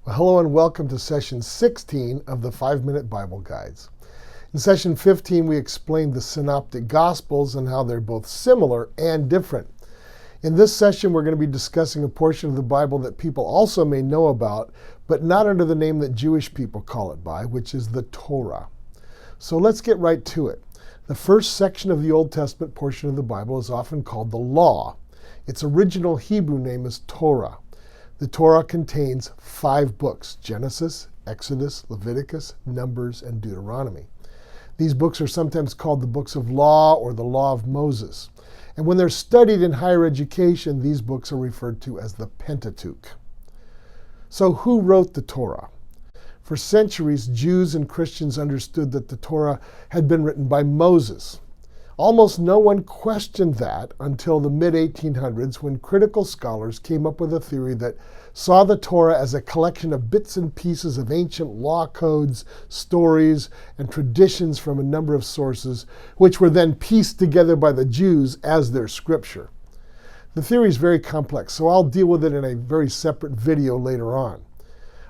Well, hello and welcome to session 16 of the 5-Minute Bible Guides. In session 15, we explained the Synoptic Gospels and how they're both similar and different. In this session, we're going to be discussing a portion of the Bible that people also may know about, but not under the name that Jewish people call it by, which is the Torah. So let's get right to it. The first section of the Old Testament portion of the Bible is often called the Law. Its original Hebrew name is Torah. The Torah contains 5 books: Genesis, Exodus, Leviticus, Numbers, and Deuteronomy. These books are sometimes called the books of law or the law of Moses. And when they're studied in higher education, these books are referred to as the Pentateuch. So who wrote the Torah? For centuries, Jews and Christians understood that the Torah had been written by Moses. Almost no one questioned that until the mid-1800s, when critical scholars came up with a theory that saw the Torah as a collection of bits and pieces of ancient law codes, stories, and traditions from a number of sources, which were then pieced together by the Jews as their scripture. The theory is very complex, so I'll deal with it in a very separate video later on.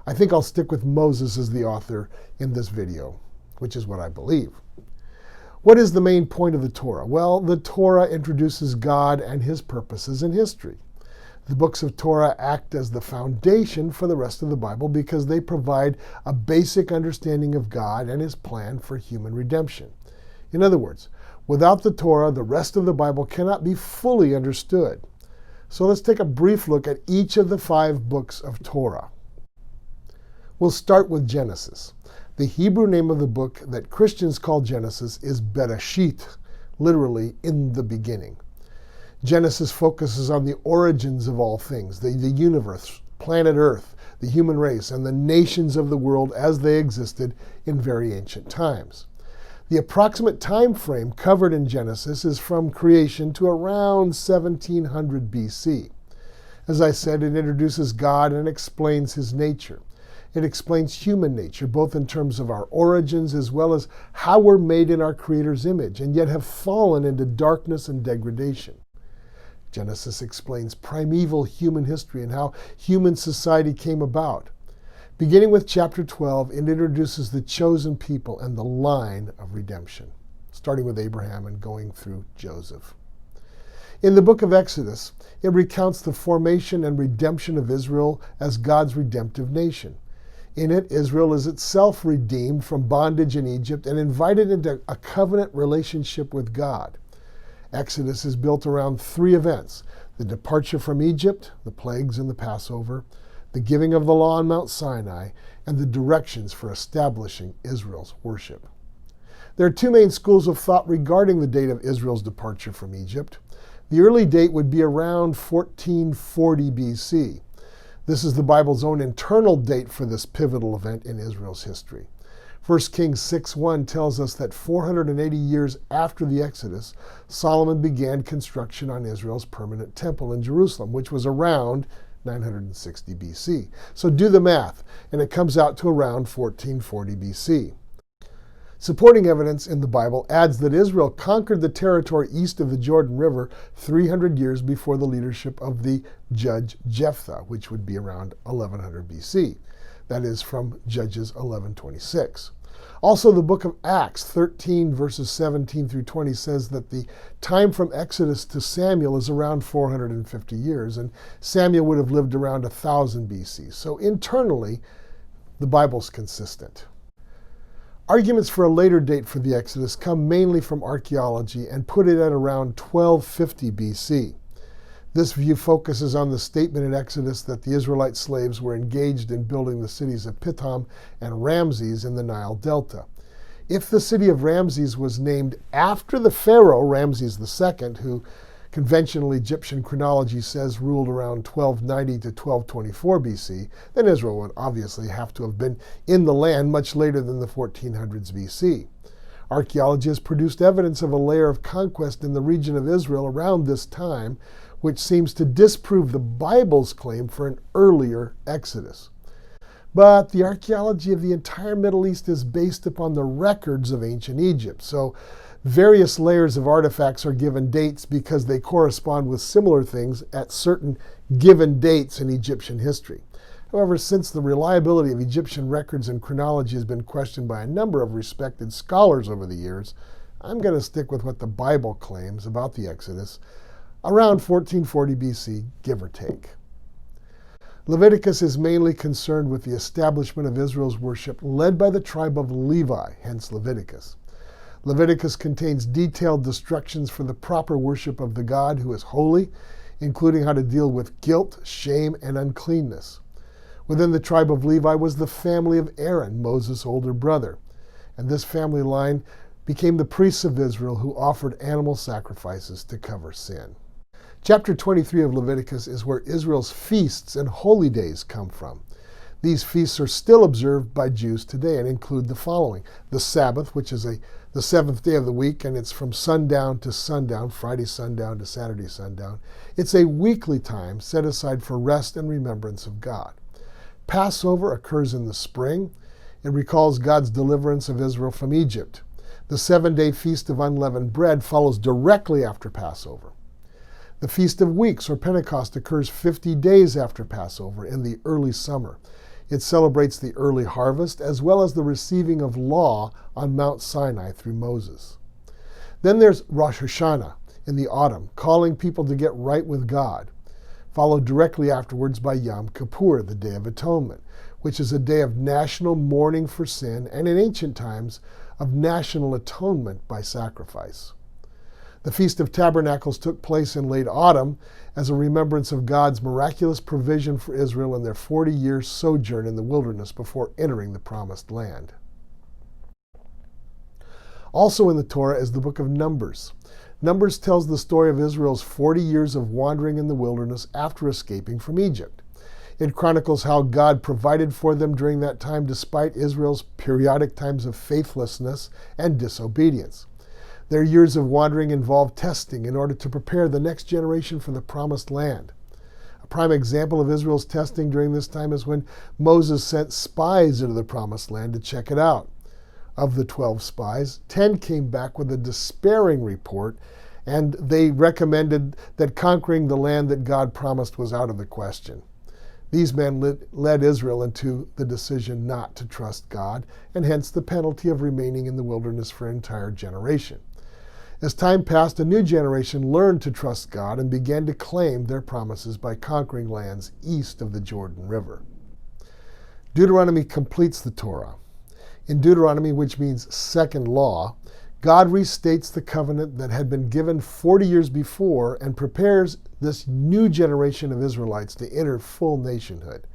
I think I'll stick with Moses as the author in this video, which is what I believe. What is the main point of the Torah? Well, the Torah introduces God and his purposes in history. The books of Torah act as the foundation for the rest of the Bible because they provide a basic understanding of God and his plan for human redemption. In other words, without the Torah, the rest of the Bible cannot be fully understood. So let's take a brief look at each of the 5 books of Torah. We'll start with Genesis. The Hebrew name of the book that Christians call Genesis is Bereshit, literally in the beginning. Genesis focuses on the origins of all things, the universe, planet Earth, the human race, and the nations of the world as they existed in very ancient times. The approximate time frame covered in Genesis is from creation to around 1700 BC. As I said, it introduces God and explains his nature. It explains human nature, both in terms of our origins as well as how we're made in our Creator's image, and yet have fallen into darkness and degradation. Genesis explains primeval human history and how human society came about. Beginning with chapter 12, it introduces the chosen people and the line of redemption, starting with Abraham and going through Joseph. In the book of Exodus, it recounts the formation and redemption of Israel as God's redemptive nation. In it, Israel is itself redeemed from bondage in Egypt and invited into a covenant relationship with God. Exodus is built around 3 events: the departure from Egypt, the plagues and the Passover, the giving of the law on Mount Sinai, and the directions for establishing Israel's worship. There are 2 main schools of thought regarding the date of Israel's departure from Egypt. The early date would be around 1440 BC. This is the Bible's own internal date for this pivotal event in Israel's history. 1 Kings 6:1 tells us that 480 years after the Exodus, Solomon began construction on Israel's permanent temple in Jerusalem, which was around 960 BC. So do the math, and it comes out to around 1440 BC. Supporting evidence in the Bible adds that Israel conquered the territory east of the Jordan River 300 years before the leadership of the judge Jephthah, which would be around 1100 BC. That is from Judges 11:26. Also, the book of Acts 13 verses 17 through 20 says that the time from Exodus to Samuel is around 450 years, and Samuel would have lived around 1000 BC. So internally, the Bible's consistent. Arguments for a later date for the Exodus come mainly from archaeology and put it at around 1250 BC. This view focuses on the statement in Exodus that the Israelite slaves were engaged in building the cities of Pithom and Ramses in the Nile Delta. If the city of Ramses was named after the pharaoh Ramses II, who conventional Egyptian chronology says ruled around 1290 to 1224 BC, then Israel would obviously have to have been in the land much later than the 1400s BC. Archaeology has produced evidence of a layer of conquest in the region of Israel around this time, which seems to disprove the Bible's claim for an earlier Exodus. But the archaeology of the entire Middle East is based upon the records of ancient Egypt. So various layers of artifacts are given dates because they correspond with similar things at certain given dates in Egyptian history. However, since the reliability of Egyptian records and chronology has been questioned by a number of respected scholars over the years, I'm going to stick with what the Bible claims about the Exodus around 1440 BC, give or take. Leviticus is mainly concerned with the establishment of Israel's worship led by the tribe of Levi, hence Leviticus. Leviticus contains detailed instructions for the proper worship of the God who is holy, including how to deal with guilt, shame, and uncleanness. Within the tribe of Levi was the family of Aaron, Moses' older brother, and this family line became the priests of Israel who offered animal sacrifices to cover sin. Chapter 23 of Leviticus is where Israel's feasts and holy days come from. These feasts are still observed by Jews today and include the following: the Sabbath, which is the seventh day of the week, and it's from sundown to sundown, Friday sundown to Saturday sundown. It's a weekly time set aside for rest and remembrance of God. Passover occurs in the spring. It recalls God's deliverance of Israel from Egypt. The 7-day Feast of Unleavened Bread follows directly after Passover. The Feast of Weeks, or Pentecost, occurs 50 days after Passover in the early summer. It celebrates the early harvest as well as the receiving of law on Mount Sinai through Moses. Then there's Rosh Hashanah in the autumn, calling people to get right with God, followed directly afterwards by Yom Kippur, the Day of Atonement, which is a day of national mourning for sin and in ancient times of national atonement by sacrifice. The Feast of Tabernacles took place in late autumn as a remembrance of God's miraculous provision for Israel in their 40-year sojourn in the wilderness before entering the Promised Land. Also in the Torah is the book of Numbers. Numbers tells the story of Israel's 40 years of wandering in the wilderness after escaping from Egypt. It chronicles how God provided for them during that time despite Israel's periodic times of faithlessness and disobedience. Their years of wandering involved testing in order to prepare the next generation for the Promised Land. A prime example of Israel's testing during this time is when Moses sent spies into the Promised Land to check it out. Of the 12 spies, 10 came back with a despairing report, and they recommended that conquering the land that God promised was out of the question. These men led Israel into the decision not to trust God, and hence the penalty of remaining in the wilderness for an entire generation. As time passed, a new generation learned to trust God and began to claim their promises by conquering lands east of the Jordan River. Deuteronomy completes the Torah. In Deuteronomy, which means second law, God restates the covenant that had been given 40 years before and prepares this new generation of Israelites to enter full nationhood.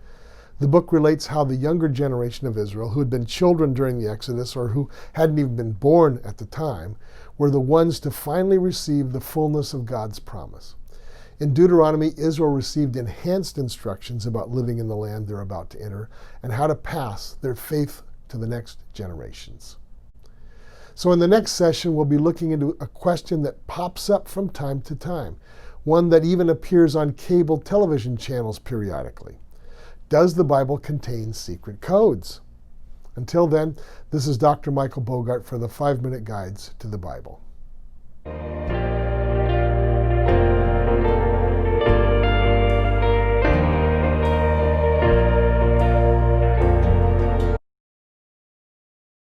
The book relates how the younger generation of Israel, who had been children during the Exodus or who hadn't even been born at the time, were the ones to finally receive the fullness of God's promise. In Deuteronomy, Israel received enhanced instructions about living in the land they're about to enter and how to pass their faith to the next generations. So in the next session, we'll be looking into a question that pops up from time to time, one that even appears on cable television channels periodically. Does the Bible contain secret codes? Until then, this is Dr. Michael Bogart for the 5-Minute Guides to the Bible.